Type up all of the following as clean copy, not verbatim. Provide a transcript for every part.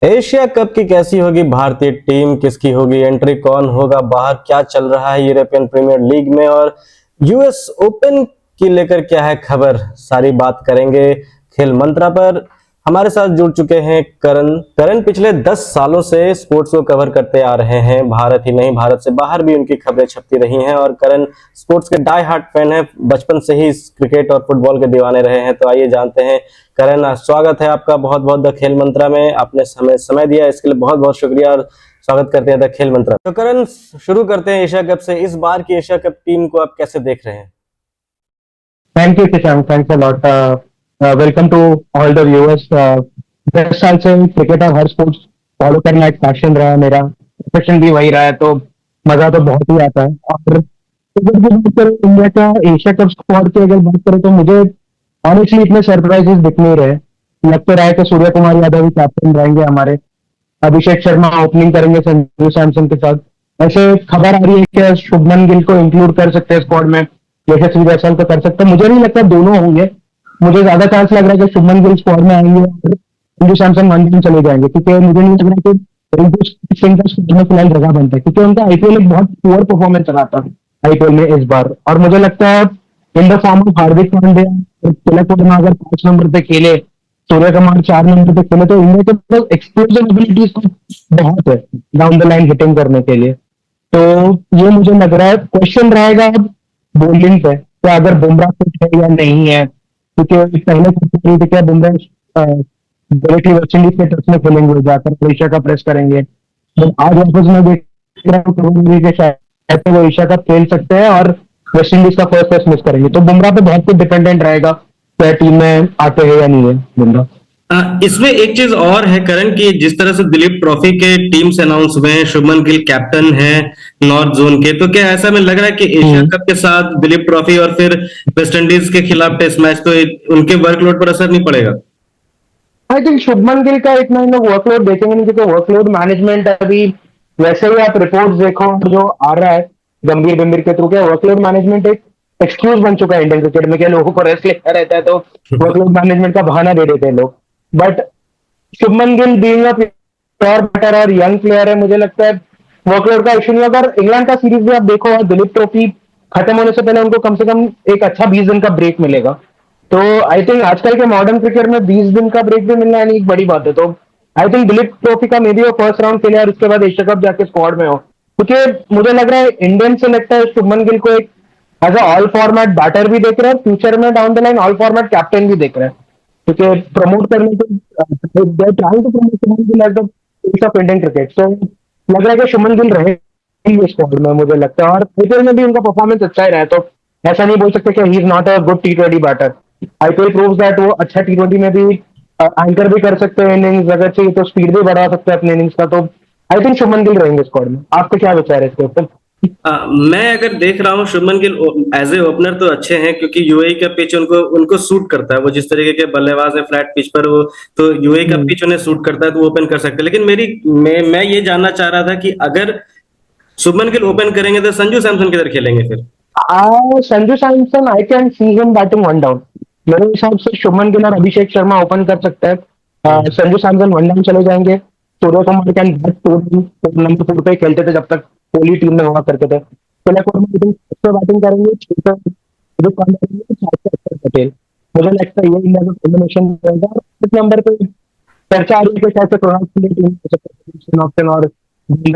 Asia cup की कैसी होगी भारतीय टीम, किसकी होगी एंट्री, कौन होगा बाहर, क्या चल रहा है यूरोपियन प्रीमियर लीग में और यूएस ओपन की लेकर क्या है खबर, सारी बात करेंगे खेल मंत्रा पर। हमारे साथ जुड़ चुके हैं करण। करण पिछले 10 सालों से स्पोर्ट्स को कवर करते आ रहे हैं, भारत ही नहीं भारत से बाहर भी उनकी खबरें छपती रही हैं और करण स्पोर्ट्स के डाई हार्ट फैन है, बचपन से ही क्रिकेट और फुटबॉल के दीवाने रहे हैं। तो आइए जानते हैं। करण, स्वागत है आपका बहुत बहुत द खेल मंत्रा में। आपने समय दिया इसके लिए बहुत बहुत शुक्रिया और स्वागत करते हैं द खेल मंत्रा। तो करण, शुरू करते हैं एशिया कप से। इस बार की एशिया कप टीम को आप कैसे देख रहे हैं? Thank you Kishank, thanks a lot. Welcome to all the viewers. 10 साल से क्रिकेट और हर स्पोर्ट्स फॉलो करना एक पैशन रहा है मेरा, प्रोफेशन भी वही रहा है, तो मजा तो बहुत ही आता है। और क्रिकेट की बात करें, इंडिया का एशिया कप स्क्वाड की अगर बात करें तो मुझे ऑनेस्टली इतने सरप्राइजेस दिख नहीं रहे। लग तो रहा है कि सूर्य कुमार यादव ही कैप्टन रहेंगे हमारे, अभिषेक शर्मा ओपनिंग करेंगे संजू सैमसन के साथ। ऐसे खबर आ रही है कि शुभमन गिल को इंक्लूड कर सकते हैं स्क्वाड में, यशस्वी जायसवाल को कर सकते हैं। मुझे नहीं लगता दोनों होंगे, मुझे ज्यादा चांस लग रहा है कि शुभमन गिल स्क्वाड में आएंगे और संजू सैमसन वन दिन चले जाएंगे, क्योंकि मुझे नहीं लग रहा कि रिंकू सिंह का स्क्वाड में फिलहाल जगह बनता है, क्योंकि उनका आईपीएल एक बहुत पुअर परफॉर्मेंस रहा था आईपीएल में इस बार। और मुझे लगता है in the form of Hardik Pandya, Tilak Varma अगर 5 नंबर पे खेले, सूर्य कुमार 4 नंबर पे खेले, तो इंडिया के पास एक्सप्लोजिव एबिलिटीज तो बहुत है डाउन द लाइन हिटिंग करने के लिए। तो ये मुझे लग रहा है क्वेश्चन रहेगा अब बॉलिंग पे, तो अगर बुमराह फिट है या नहीं है, क्योंकि पहले नहीं दिखा बुमराह डायरेक्टली वेस्ट इंडीज के टच में खेलेंगे, जाकर एशिया का प्रेस करेंगे। तो आज वापस मैं देख रहा हूँ कबूतरी के शायद तो वो एशिया कप खेल सकते हैं और वेस्ट इंडीज का फर्स्ट टेस्ट मिस करेंगे। तो बुमराह पे बहुत कुछ डिपेंडेंट रहेगा, क्या टीम में आते हैं या नहीं है बुमराह। इसमें एक चीज और है करण की, जिस तरह से दिलीप ट्रॉफी के टीम्स अनाउंस हुए हैं, शुभमन गिल कैप्टन है नॉर्थ जोन के, तो क्या ऐसा में लग रहा है कि एशिया कप के साथ दिलीप ट्रॉफी और फिर वेस्ट इंडीज के खिलाफ टेस्ट मैच, तो उनके वर्कलोड पर असर नहीं पड़ेगा? आई थिंक शुभमन गिल का इतना इन लोग वर्कलोड देखेंगे नहीं, क्योंकि वर्कलोड मैनेजमेंट अभी वैसे ही आप रिपोर्ट देखो जो आ रहा है गंभीर गंभीर के थ्रू, क्या वर्कलोड मैनेजमेंट एक एक्सक्यूज बन चुका है इंडियन क्रिकेट में, क्या लोगों को रेस्ट लेता रहता है तो वर्कलोड मैनेजमेंट का बहाना दे देते हैं लोग। But Shubman Gill being a pure batter और यंग प्लेयर है, मुझे लगता है वर्कलोड का इशू नहीं। अगर इंग्लैंड का सीरीज भी आप देखो और दिलीप ट्रॉफी खत्म होने से पहले उनको कम से कम एक अच्छा 20 दिन का ब्रेक मिलेगा, तो आई थिंक आजकल के मॉडर्न क्रिकेट में 20 दिन का ब्रेक भी मिलना है एक बड़ी बात है। तो आई थिंक दिलीप ट्रॉफी का मे बी वो फर्स्ट राउंड खेले और उसके बाद एशिया कप जाके स्क्वाड में हो, क्योंकि मुझे लग रहा है इंडियन से लगता है शुभमन गिल को एक as a all format batter भी देख रहे हैं, फ्यूचर में down the line all format captain भी देख रहे हैं, क्योंकि प्रमोट करने के trying to promote Shubman Gill as the face of Indian cricket. So लग रहा है कि शुभमन गिल रहेंगे स्क्वाड में, मुझे लगता है। और आईपीएल में भी उनका परफॉर्मेंस अच्छा ही रहा है, तो ऐसा नहीं बोल सकते कि he is not a good टी20 बैटर। आईपीएल प्रूव्स दैट वो अच्छा टी20 में भी एंकर भी कर सकते हैं इनिंग्स, अगर चाहिए तो स्पीड भी बढ़ा सकते हैं अपने इनिंग्स का। तो आई थिंक शुभमन गिल रहेंगे स्क्वाड में। आपके क्या विचार है इसके ऊपर? मैं अगर देख रहा हूँ Shubman Gill as a opener तो अच्छे हैं, क्योंकि यूएई का पिच उनको उनको सूट करता है। वो जिस तरीके के बल्लेबाज है फ्लैट पिच पर, वो तो यूएई का हम्म। पिच उन्हें सूट करता है, तो वो ओपन कर सकते हैं। लेकिन मैं ये जानना चाह रहा था कि अगर शुभमन गिल ओपन करेंगे तो संजू सैमसन किधर खेलेंगे फिर? संजू सैमसन आई can see him batting one down. मेरे हिसाब से शुभमन गिल और अभिषेक शर्मा ओपन कर सकते हैं, संजू सैमसन वन डाउन चले जाएंगे। Surya Kumar can bat number 4 पे खेलते थे जब तक कोहली टीम में हुआ करते थे। तिलक वर्मा बैटिंग करेंगे, 6 पे हार्दिक पांड्या करेंगे, 7 पे अक्षर पटेल। मुझे लगता है ये इंडिया का कॉम्बिनेशन रहेगा। और इस नंबर पे चर्चा आ रही है कि शायद से कृणाल पांड्या टीम हो सकता है ऑप्शन और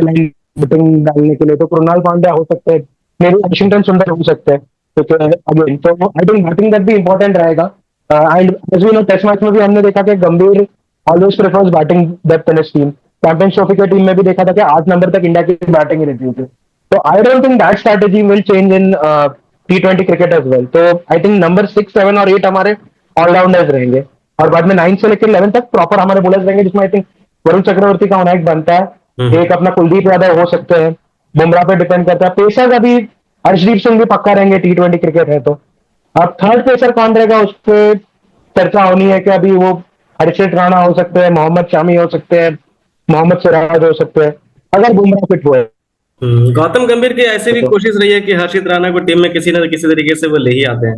लाइन बैटिंग डालने के लिए, तो कृणाल पांड्या हो सकते हैं, मेरे वाशिंगटन सुंदर हो सकते हैं, क्योंकि अगेन तो आई थिंक बैटिंग दैट भी इंपॉर्टेंट रहेगा। And as we know test match में भी हमने देखा कि Gambhir always prefers batting depth in his team. Champions trophy की टीम में भी देखा था कि 8 नंबर तक इंडिया की बैटिंग ही रहती थी। तो I don't think that strategy will change in टी20 क्रिकेट एज वेल। तो आई थिंक नंबर 6, 7 और 8 हमारे ऑलराउंडर्स रहेंगे, और बाद में 9 से लेकर 11 तक प्रॉपर हमारे बॉलर्स रहेंगे, जिसमें आई थिंक वरुण चक्रवर्ती का होना एक बनता है, एक अपना कुलदीप यादव हो सकते हैं, बुमराह पे डिपेंड करता है। पेसर्स अभी हर्षदीप सिंह भी पक्का रहेंगे, टी20 क्रिकेट है तो। अब थर्ड पेसर कौन रहेगा उस पर चर्चा होनी है, कि अभी वो हर्षित राणा हो सकते हैं, मोहम्मद शामी हो सकते हैं, मोहम्मद सिराज हो सकते हैं, अगर बुमराह फिट हुए गौतम गंभीर की ऐसे भी तो। कोशिश रही है कि हर्षित राणा को टीम में किसी न किसी तरीके से वो ले ही आते हैं।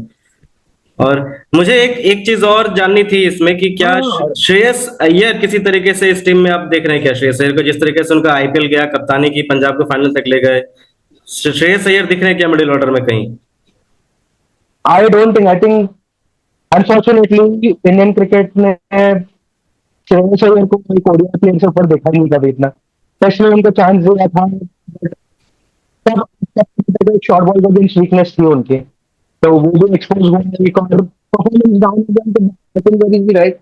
और मुझे एक एक चीज और जाननी थी इसमें कि क्या हाँ, श्रेयस अय्यर किसी तरीके से इस टीम में आप देख रहे हैं क्या? श्रेयस अय्यर को जिस तरीके से उनका आईपीएल गया, कप्तानी की, पंजाब को फाइनल तक ले गए, श्रेयस अय्यर दिख रहे हैं क्या मिडिल ऑर्डर में कहीं? आई don't think, I think unfortunately Indian cricket में श्रेयस अय्यर को कोई ओडीआई प्लेयर से ऊपर देखा ही नहीं कभी इतना। टेस्ट में उनको चांस दिया था, तब तब शॉर्ट बॉल के अगेंस्ट वीकनेस थी उनकी, तो वो भी एक्सपोज हुआ है। एक और परफॉर्मेंस डाउन हो गया तो बैटिंग वेरी भी राइट,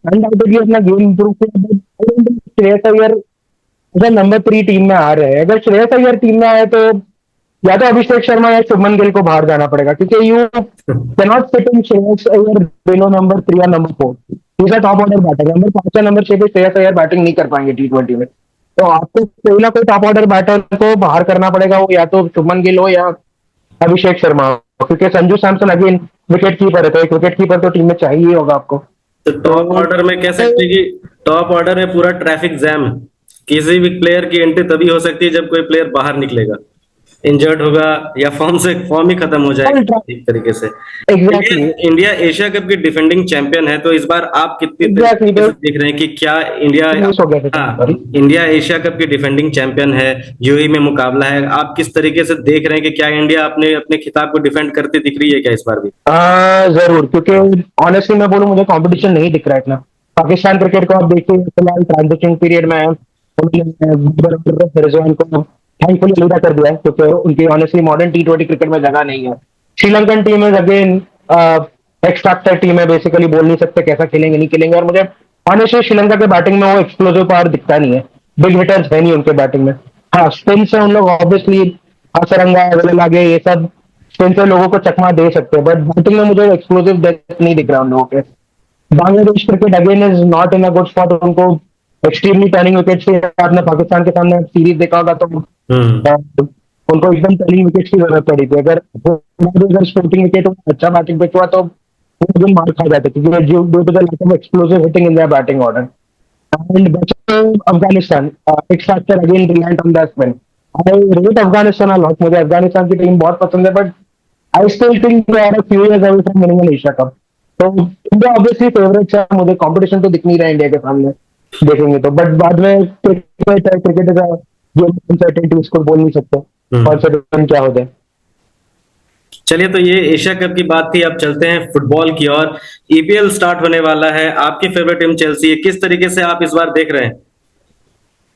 अनडाउटेडली अपना गेम इंप्रूव किया, but I don't think Shreyas Iyer अगर नंबर 3 टीम में आ रहे हैं, अगर श्रेयस अय्यर टीम में आए तो या तो अभिषेक शर्मा या शुभमन गिल को बाहर जाना पड़ेगा, क्योंकि you cannot sit in Shreyas Iyer below number 3 या number 4। Is a top order batter, number 5 या नंबर 6 पे श्रेयस अय्यर बैटिंग नहीं कर पाएंगे T20 में। तो आपको कोई ना कोई टॉप ऑर्डर बैटर को बाहर करना पड़ेगा, वो या तो शुभमन गिल हो या अभिषेक शर्मा हो, क्योंकि Sanju Samson again wicket keeper है, तो एक विकेट कीपर तो टीम में चाहिए ही होगा आपको। तो टॉप तो ऑर्डर में कह सकते हैं कि टॉप ऑर्डर में पूरा ट्रैफिक जैम है। किसी भी प्लेयर की एंट्री तभी हो सकती है जब कोई प्लेयर बाहर निकलेगा, इंजर्ड होगा या फॉर्म ही खत्म हो जाएगा एक तरीके से। India exactly, India Asia cup की डिफेंडिंग चैंपियन है, तो इस बार आप कितनी एग्जैक्टली, तरीके से देख रहे हैं कि क्या इंडिया, मिस हो गया था, हाँ, सॉरी। इंडिया एशिया कप की डिफेंडिंग चैंपियन है, यूएई में मुकाबला है, आप किस तरीके से देख रहे हैं कि क्या इंडिया अपने अपने खिताब को डिफेंड करती दिख रही है क्या इस बार भी? जरूर, क्योंकि ऑनेस्टली मैं बोलूं, मुझे कंपटीशन नहीं दिख रहा है इतना। पाकिस्तान क्रिकेट को आप देखिए, फिलहाल ट्रांजिशन पीरियड में है, उन्होंने रिजवान को थैंकफुली अलविदा कर दिया है, क्योंकि उनकी ऑनेस्टली मॉडर्न T20 क्रिकेट में जगह नहीं है। Sri Lankan team is again x factor team है, बेसिकली बोल नहीं सकते कैसा खेलेंगे नहीं खेलेंगे, और मुझे ऑनेस्टली श्रीलंका के बैटिंग में वो एक्सप्लोसिव पावर दिखता नहीं है, बिग हिटर्स है नहीं उनके बैटिंग में। हाँ, स्पिन से उन लोग ऑब्वियसली असरंगा लागे ये सब स्पिन से लोगों को चकमा दे सकते हैं, बट बैटिंग में मुझे एक्सप्लोसिव डेप्थ नहीं दिख रहा उन लोगों के। Bangladesh cricket again is not in a good spot, उनको एक्सट्रीमली टर्निंग विकेट से, आपने पाकिस्तान के सामने सीरीज देखा होगा तो हम्म। उनको एकदम टर्निंग विकेट की जरूरत पड़ी थी। अगर स्पोर्टिंग विकेट अच्छा बैटिंग पिच हुआ तो वो एकदम मार खा जाते, क्योंकि due to the lack of explosive hitting in their batting order. And Afghanistan X factor again reliant on the spin. I rate Afghanistan a lot, मुझे अफगानिस्तान की टीम बहुत पसंद है, but I still think they are a few years away from winning an Asia cup. तो India obviously favourite है, मुझे competition तो दिख नहीं रहा है इंडिया के सामने देखेंगे तो, बट बाद में cricket is a game of uncertainty, उसको बोल नहीं सकते कौन सा दिन क्या हो जाए। चलिए, तो ये एशिया कप की बात थी, अब चलते हैं फुटबॉल की ओर। ईपीएल स्टार्ट होने वाला है, आपकी फेवरेट टीम चेल्सी है, किस तरीके से आप इस बार देख रहे हैं?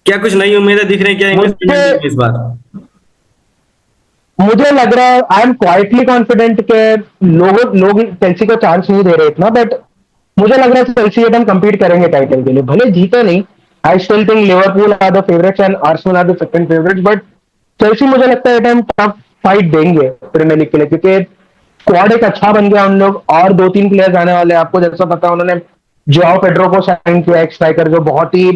क्या कुछ नई उम्मीदें दिख रही हैं क्या इंग्लिश प्रीमियर लीग मुझे में इस बार? मुझे लग रहा है, आई एम क्वाइटली कॉन्फिडेंट के लोग लोग चेल्सी को चांस नहीं दे रहे इतना, बट मुझे लग रहा है चेल्सी एकदम compete करेंगे टाइटल के लिए, भले जीते नहीं। I still think Liverpool are the favourites and Arsenal are the second favourites, but Chelsea मुझे लगता है टाइम टफ फाइट देंगे प्रीमियर लीग के लिए, क्योंकि स्क्वाड एक अच्छा बन गया उन लोग, और 2-3 प्लेयर्स आने वाले हैं। आपको जैसा पता है, उन्होंने जोआओ पेड्रो को साइन किया, एक स्ट्राइकर जो बहुत ही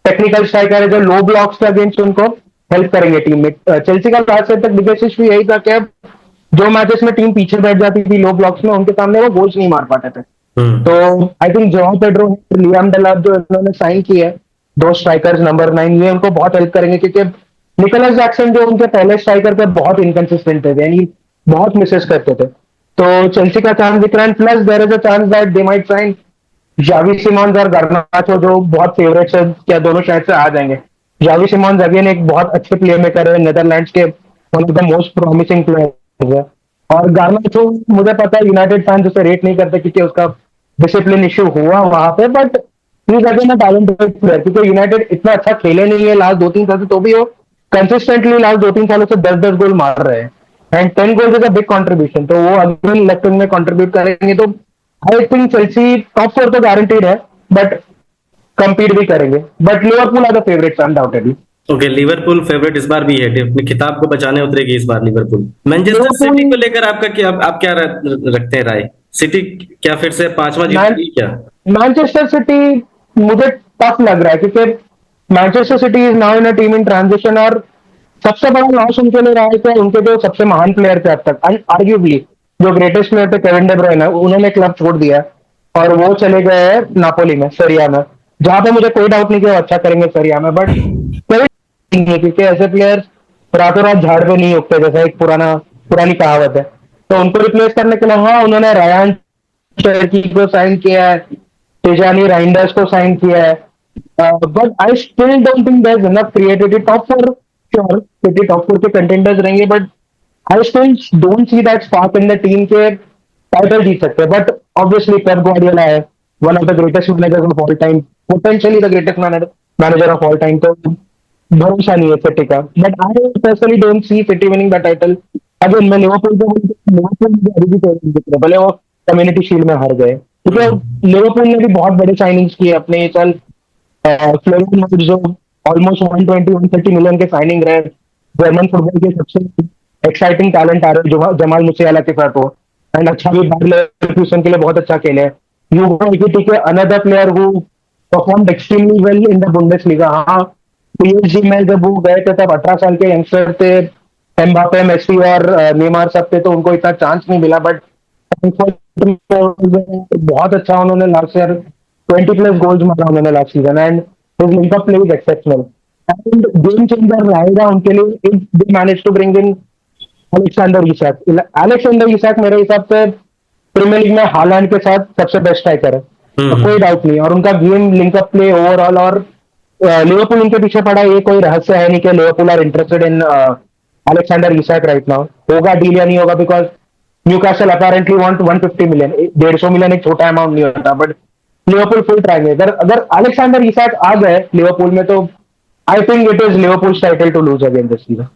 टेक्निकल स्ट्राइकर है, जो लो ब्लॉक्स के अगेंस्ट उनको हेल्प करेंगे टीम में। चेल्सी का लास्ट तक बिगेस्ट इशू यही था कि अब जो मैचेस में टीम पीछे बैठ जाती थी लो ब्लॉक्स में, उनके सामने वो गोल्स नहीं मार पाते थे। तो hmm. I think João Pedro, Liam Delap जो इन्होंने साइन किए हैं, दो स्ट्राइकर्स नंबर 9, ये उनको बहुत हेल्प करेंगे, क्योंकि निकोलस जैक्सन जो उनके पहले स्ट्राइकर थे बहुत इनकंसिस्टेंट थे, यानी बहुत मिसेस करते थे। तो चेल्सी का चांस दिख रहा है, plus there is a chance that they might sign Xavi Simons और गार्नाचो, जो बहुत फेवरेट्स है, क्या दोनों शायद से आ जाएंगे। जावी सिमोन्स अगेन एक बहुत अच्छे प्ले मेकर है, नेदरलैंड्स के one of the most promising players है। और गार्नाचो, मुझे पता है यूनाइटेड फैंस उसे रेट नहीं करते क्योंकि उसका डिसिप्लिन इश्यू हुआ वहां पे, but he is again a talented player, क्योंकि यूनाइटेड इतना अच्छा खेले नहीं है लास्ट 2-3 साल से, तो भी वो कंसिस्टेंटली लास्ट 2-3 सालों से 10-10 गोल मार रहे हैं, and 10 goals is a big contribution. तो वो अगेन लेफ्ट विंग में कंट्रीब्यूट करेंगे, तो आई थिंक चेल्सी टॉप 4 तो गारंटीड है, बट compete भी करेंगे, but Liverpool are the favourites undoubtedly. Okay, Liverpool favourite इस बार भी है, अपने खिताब को बचाने उतरेगी इस बार लिवरपूल। मैनचेस्टर लिवरपूल, सिटी को लेकर आपका क्या, आप क्या रखते हैं राय? सिटी क्या फिर से पांचवा मैन जीतेगी क्या? मैनचेस्टर सिटी मुझे टफ लग रहा है, क्योंकि Manchester city is now in a team in transition, और सबसे बड़ा लॉस उनके लिए रहा है कि उनके जो सबसे महान प्लेयर थे अब तक, आर्ग्यूबली जो ग्रेटेस्ट प्लेयर थे केविन डे ब्रुयने, उन्होंने क्लब छोड़ दिया है, और वो चले गए हैं नापोली में, सरिया में, जहां पे मुझे कोई डाउट नहीं कि वो अच्छा करेंगे सरिया में, बट क्योंकि ऐसे प्लेयर्स रातों रात झाड़ पे नहीं उगते, जैसा एक पुरानी कहावत है। तो उनको रिप्लेस करने के लिए हाँ उन्होंने रायन शेरकी को साइन किया है, टिजानी राइंडर्स को साइन किया है, but I still don't think there is enough creativity top four. Sure City top four के कंटेंडर्स रहेंगे, but I still don't see that spark in the team के टाइटल जीत सकते हैं। बट ऑब्वियसली पेप गार्डियोला है one of the greatest manager of all time, potentially the greatest manager of all time, तो भरोसा नहीं है सिटी का। But I personally don't see City winning the title. Again मैं लिवरपूल को Liverpool मुझे अभी भी फेवरेट दिख रहा है, भले वो कम्युनिटी शील्ड में हार गए, क्योंकि लिवरपूल ने भी बहुत बड़े साइनिंग्स किए अपने इस साल। फ्लोरिन वर्ट्ज जो ऑलमोस्ट 120-130 मिलियन के साइनिंग रहे, जर्मन फुटबॉल के सबसे एक्साइटिंग टैलेंट आ रहे जो जमाल मुसियाला के साथ हो, एंड अच्छा भी बायर लेवरकुसेन के लिए बहुत अच्छा खेले। ह्यूगो एक्टिटी के another player who performed extremely well in the Bundesliga. हाँ पीएसजी में जब वो गए थे तब 18 साल के यंगस्टर थे, एम्बापे मेसी और नेमार सब थे, तो उनको इतना चांस नहीं मिला, बट बहुत अच्छा उन्होंने लास्ट ईयर 20+ गोल्स मारा उन्होंने last season, and his linkup play is exceptional and game changer रहेगा उनके लिए if they manage to bring in Alexander Isak. Alexander Isak मेरे हिसाब से प्रीमियर लीग में हालैंड के साथ सबसे बेस्ट स्ट्राइकर है, तो कोई डाउट नहीं। और उनका गेम लिंकअप प्ले ओवरऑल, और लिवरपूल उनके पीछे पड़ा, ये कोई रहस्य है नहीं कि Liverpool are interested in Alexander Isak right now. होगा डील या नहीं होगा, because Newcastle apparently want 150 million, 150 million एक छोटा अमाउंट नहीं होता, बट लिवरपूल फुल ट्राई में। अगर अगर अलेक्जेंडर इसाक आ गए लिवरपूल में, तो I think it is Liverpool title to lose again this season.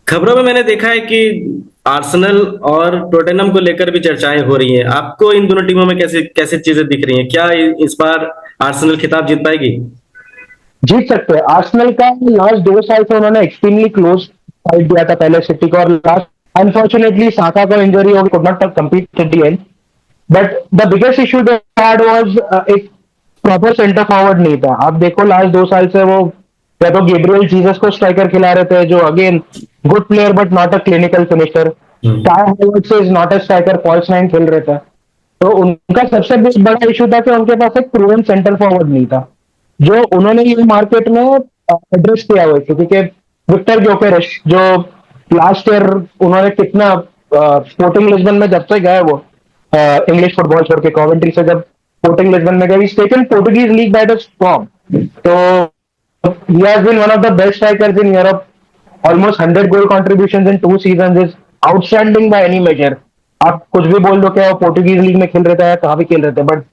खबरों में मैंने देखा है कि आर्सेनल और टोटेनहम को लेकर भी चर्चाएं हो रही हैं। आपको इन दोनों टीमों में कैसे कैसे चीजें दिख रही हैं? क्या इस बार आर्सेनल खिताब जीत पाएगी? जीत सकते हैं। आर्सेनल का लास्ट 2 साल से उन्होंने एक्सट्रीमली क्लोज फाइट दिया था पहले सिटी को, और लास्ट अनफॉर्चुनेटली साका को इंजरी हो गई, could not compete at the end. But the biggest issue they had was एक प्रॉपर सेंटर फॉरवर्ड नहीं था। आप देखो लास्ट 2 साल से वो या तो गेब्रियल जीसस को स्ट्राइकर खिला रहे थे, जो again good player but not a clinical finisher. Kai Havertz is not a striker, false nine खेल रहे थे। तो उनका सबसे बड़ा इशू था कि उनके पास एक प्रूवन सेंटर फॉरवर्ड नहीं था, जो उन्होंने ये मार्केट में एड्रेस किया हुआ है। क्योंकि विक्टर ग्योकेरेश जो लास्ट ईयर उन्होंने कितना स्पोर्टिंग लिस्बन में जब से गए वो इंग्लिश फुटबॉल छोड़ के कॉवेंट्री से जब स्पोर्टिंग लिस्बन में गए, taken Portuguese league by the storm. तो he has been one of the best strikers in Europe. Almost 100 goal contributions in 2 seasons is outstanding by any measure. आप कुछ भी बोल दो क्या वो पोर्टुगीज लीग में खेल रहे थे, कहाँ भी खेल रहे थे, बट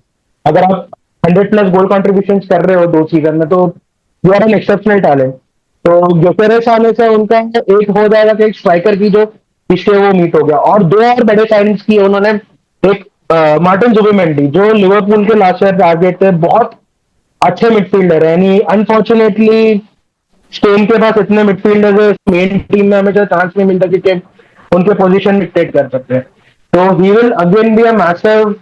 अगर आप 100+ गोल कॉन्ट्रीब्यूशन कर रहे हो 2 सीजन में, तो you are an exceptional talent. तो ग्योकेरेस आने से उनका एक हो जाएगा कि एक स्ट्राइकर की जो पिछले वो मीट हो गया, और 2 और बड़े साइनिंग्स किए उन्होंने। एक मार्टिन जुबिमेंडी जो लिवरपूल के लास्ट ईयर टारगेट थे, बहुत अच्छे मिडफील्डर है, यानी अनफॉर्चुनेटली स्पेन के पास इतने मिडफील्डर है, मेन टीम में हमें चांस नहीं मिलता क्योंकि उनके पोजीशन डिक्टेट कर सकते हैं। तो he will again be a massive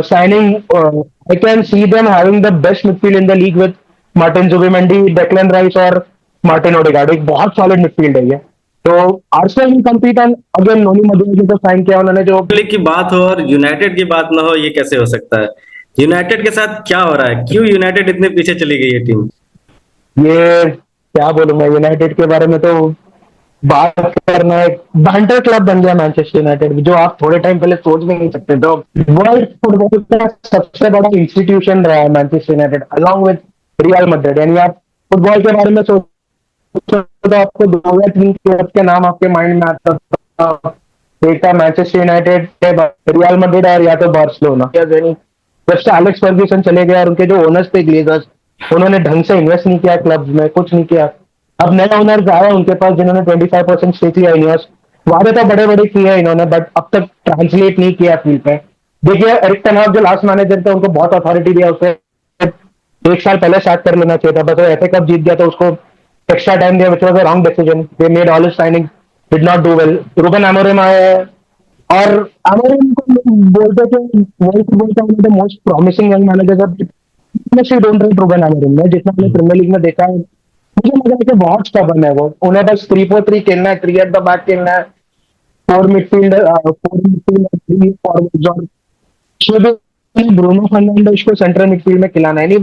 signing. I can see them having the best midfield in the league with Martin Zubimendi, Declan Rice और मार्टिन ओडेगार्ड। एक बहुत सॉलिड मिडफील्ड है ये। तो Arsenal will compete, and again Noni Madueke को sign किया उन्होंने, जो लीग की बात हो और यूनाइटेड की बात ना हो, ये कैसे हो सकता है? यूनाइटेड के साथ क्या हो रहा है? क्यों यूनाइटेड इतने पीछे चली गई है टीम? ये क्या बोलूं मैं यूनाइटेड के बारे में, तो बात करना एक बैंटर क्लब बन गया मैनचेस्टर यूनाइटेड, जो आप थोड़े टाइम पहले सोच भी नहीं सकते। तो वर्ल्ड फुटबॉल का सबसे बड़ा इंस्टीट्यूशन रहा है Manchester United along with real Madrid. यानी आप फुटबॉल के बारे में सोचो तो आपको 2 या 3 क्लब्स के नाम आपके माइंड में आता था। एक था मैनचेस्टर यूनाइटेड, रियल मैड्रिड, और या तो बार्सिलोना। जब से एलेक्स फर्ग्यूसन चले गए और उनके जो ओनर्स थे ग्लेजर्स, उन्होंने ढंग से इन्वेस्ट नहीं किया क्लब्स में, कुछ नहीं किया। अब नए ओनर्स आए उनके पास जिन्होंने 25% स्टेक लिया इनियोस। वादे तो बड़े बड़े किए इन्होंने, बट अब तक ट्रांसलेट नहीं किया फील्ड पे। देखिए एरिक टेन हाग जो लास्ट मैनेजर थे, उनको बहुत अथॉरिटी दिया, उसे 1 साल पहले स्टार्ट कर लेना चाहिए था, बस वो एफए कप जीत गया तो उसको एक्स्ट्रा टाइम दिया, which was a wrong decision. They made all his signing, did not do well. Ruben Amorim आए हैं, और अमोरिम को बोलते थे वर्ल्ड फुटबॉल का the most promising young manager. Don't rate Ruben Amorim में, जितना हमने प्रीमियर लीग में देखा है, मुझे लगा कि बहुत स्टबर्न है वो। उन्हें बस 3-4-3 खेलना है, 3 एट द बैक खेलना है, 4 मिडफील्डर 3 फॉरवर्ड्स, और उसमें ब्रूनो फर्नांडिस को सेंट्रल मिडफील्ड में खिलाना है। नहीं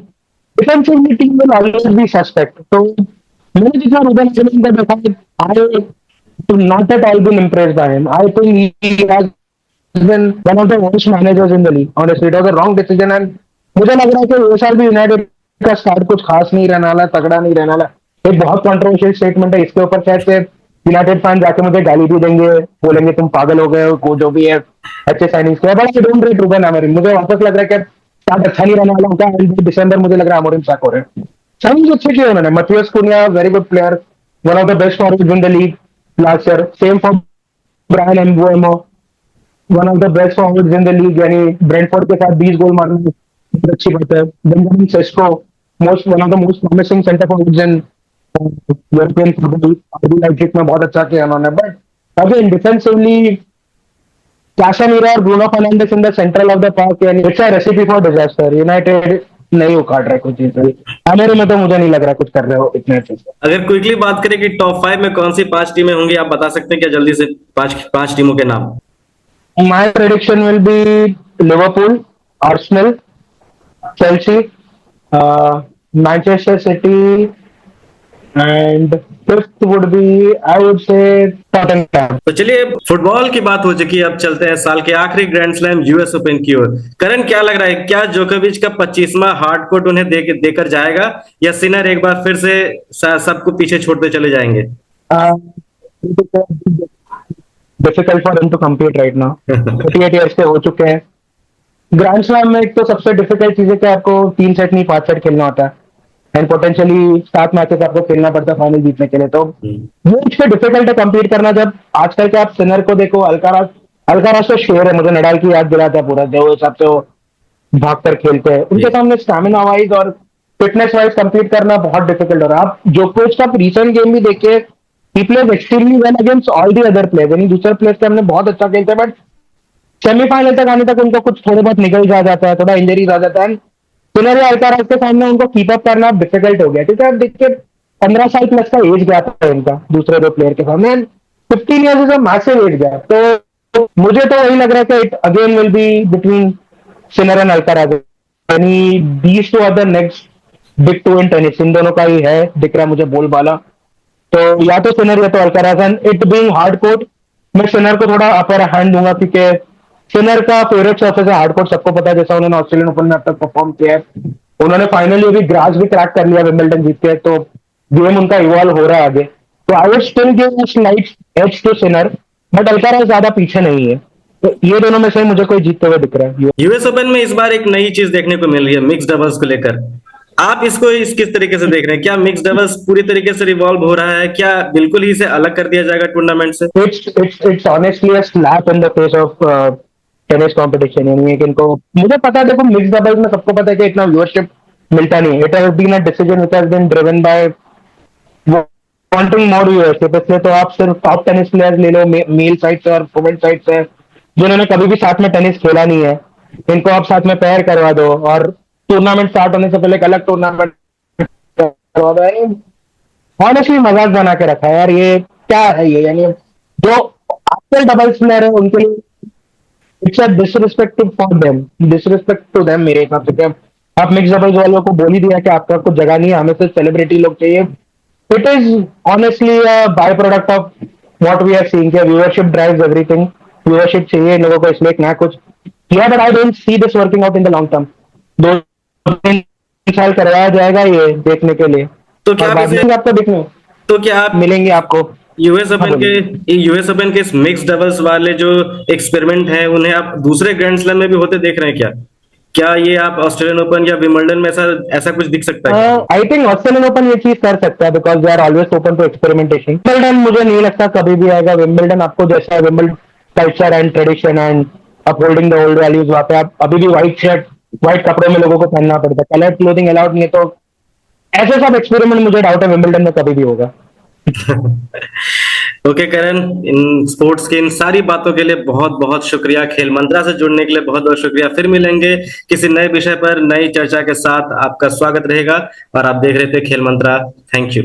defensively team will always be suspect. तो मैंने जितना रूबन अमोरिम का देखा, आए not at all been impressed by him. I think he has been one of the worst managers in the league. Honestly, it was a wrong decision and मुझे लग रहा है कि ये साल भी यूनाइटेड का स्टार्ट कुछ खास नहीं रहने वाला, तगड़ा नहीं रहने वाला। एक बहुत कंट्रोवर्शियल स्टेटमेंट है, इसके ऊपर शायद से यूनाइटेड फैन जाके मुझे गाली भी देंगे, बोलेंगे तुम पागल हो गए हो, को जो भी है अच्छे साइनिंग्स किया, but I don't rate Ruben Amorim. मुझे वापस लग रहा है कि स्टार्ट अच्छा नहीं रहने वाला उनका। दिसंबर मुझे लग रहा है अमोरिम सैक हो रहे हैं। साइनिंग्स अच्छे किए उन्होंने। Matheus Cunha very good player, one of the best forwards in the league last year. Same for Bryan Mbeumo, one of the best forwards in the league, यानी ब्रेंटफोर्ड के साथ 20 goal मारना बहुत अच्छी बात है। Benjamin Sesko, most one of the most promising centre forwards in European football. RB Leipzig में बहुत अच्छा किया उन्होंने, बट अगेन डिफेंसिवली Casemiro और Bruno Fernandes in the central of the park, यानी it's a recipe for disaster. United नहीं उखाड़ रहा है कुछ चीजें। हमारे में तो मुझे नहीं लग रहा कुछ कर रहे हो इतने अच्छे से। अगर क्विकली बात करें कि टॉप 5 में कौन सी 5 टीमें होंगी, आप बता सकते हैं क्या जल्दी से? पांच पांच टीमों के नाम। My prediction will be Liverpool, Arsenal, Chelsea, Manchester City, and fifth would be, I would say, Tottenham. तो चलिए, फुटबॉल की बात हो चुकी है, अब चलते हैं साल के आखिरी ग्रैंड स्लैम यूएस ओपन की ओर। करण, क्या लग रहा है, क्या जोकोविच का 25वां हार्ड कोर्ट उन्हें देकर जाएगा, या सिनर एक बार फिर से सबको पीछे छोड़ते चले जाएंगे? Difficult for him to compete right now. 38 years के हो चुके हैं। ग्रैंड स्लैम में एक तो सबसे डिफिकल्ट चीज है कि आपको 3 सेट नहीं 5 सेट खेलना होता है, एंड पोटेंशियली 7 मैचेस आपको खेलना पड़ता है फाइनल जीतने के लिए। तो वो इसमें डिफिकल्ट है कम्पीट करना। जब आजकल के आप सिनर को देखो, अल्काराज अल्काराज तो शेर है, मुझे नडाल की याद दिलाता है पूरा, जो हिसाब से वो भाग कर खेलते हैं। उनके सामने स्टैमिना वाइज और फिटनेस वाइज कम्पीट करना बहुत डिफिकल्ट हो रहा है। आप जोकोविच का रिसेंट गेम भी देखिए, he plays extremely well against all the other players, यानी दूसरे प्लेयर्स के हमने बहुत अच्छा खेलते हैं, बट सेमीफाइनल तक आने तक उनको कुछ थोड़े बहुत निकल जाता है, थोड़ा इंजरीज आ जाता है। सिनर या अल्काराज के सामने उनको कीप अप करना डिफिकल्ट हो गया, क्योंकि आप देखिए 15 साल प्लस का एज गैप है इनका दूसरे दो प्लेयर के सामने। 15 years is a massive age gap. तो मुझे तो वही लग रहा है कि it again will be between Sinner and Alcaraz, यानी these two are the next big two in tennis. इन दोनों का ही है दिख रहा है मुझे बोलबाला, तो या तो सिनर या तो Alcaraz. And it being hard court, मैं सिनर को थोड़ा अपर हैंड दूंगा, क्योंकि सिनर का फेवरेट सर्फेस है हार्ड कोर्ट, सबको पता है, जैसा उन्होंने ऑस्ट्रेलियन ओपन में अब तक परफॉर्म किया है। उन्होंने फाइनली अभी ग्रास भी क्रैक कर लिया विंबलडन जीत के, तो गेम उनका इवॉल्व हो रहा है आगे। तो I would still give a slight edge to Sinner, but Alcaraz ज्यादा पीछे नहीं है। तो ये दोनों में से मुझे कोई जीतते हुए दिख रहा है। यूएस ओपन में इस बार एक नई चीज देखने को मिल रही है, मिक्स डबल्स को लेकर। आप इसको किस तरीके से देख रहे हैं? क्या मिक्स डबल्स पूरी तरीके से रिवॉल्व हो रहा है, क्या बिल्कुल ही इसे अलग कर दिया जाएगा टूर्नामेंट से? It's honestly a slap in the face of tennis competition. यानी कि इनको, मुझे पता है, देखो मिक्स डबल्स में सबको पता है कि इतना व्यूअरशिप मिलता नहीं। It has been a decision which has been driven by wanting more viewership. इसलिए तो आप सिर्फ टॉप टेनिस प्लेयर्स ले लो, मेल साइड से और वुमेन साइड से, जिन्होंने कभी भी साथ में टेनिस खेला नहीं है, इनको आप साथ में पेयर करवा दो, और टूर्नामेंट स्टार्ट होने से पहले एक अलग टूर्नामेंट करवा दो। यानी ऑनेस्टली मजाक बना के रखा है यार, ये क्या है ये? यानी जो एक्चुअल डबल्स प्लेयर है उनके लिए it's a disrespect for them, disrespect to them मेरे हिसाब से। क्या आप मिक्स डबल्स वालों को बोल ही दिया कि आपका कुछ जगह नहीं है, हमें सिर्फ सेलिब्रिटी लोग चाहिए। It is honestly a byproduct of what we are seeing, viewership drives everything. Viewership चाहिए इन लोगों को, इसलिए एक नया कुछ किया, but I don't see this working out in the long term. 2-3 साल करवाया जाएगा ये देखने के लिए, तो क्या और आप बाद इसे में आपको देखने तो क्या आप मिलेंगे आपको। यूएस हाँ ओपन बोलिए। के यूएस ओपन के इस मिक्स डबल्स वाले जो एक्सपेरिमेंट हैं, उन्हें आप दूसरे ग्रैंड स्लैम में भी होते देख रहे हैं क्या? क्या ये आप ऑस्ट्रेलियन ओपन या विंबलडन में ऐसा ऐसा कुछ दिख सकता है क्या? आई थिंक ऑस्ट्रेलियन ओपन ये चीज कर सकता है, because they are always open to experimentation. Wimbledon मुझे नहीं लगता कभी भी आएगा। विंबलडन आपको जैसा Wimbledon culture and tradition and upholding the old values, वहां पे आप अभी भी व्हाइट शर्ट व्हाइट कपड़ों में लोगों को पहनना पड़ता है, कलर क्लोथिंग अलाउड नहीं है। तो ऐसे सब एक्सपेरिमेंट मुझे डाउट है विंबलडन में कभी भी होगा। ओके करण, इन स्पोर्ट्स की इन सारी बातों के लिए बहुत बहुत शुक्रिया। खेल मंत्रा से जुड़ने के लिए बहुत बहुत शुक्रिया। फिर मिलेंगे किसी नए विषय पर नई चर्चा के साथ। आपका स्वागत रहेगा, और आप देख रहे थे खेल मंत्रा। Thank you.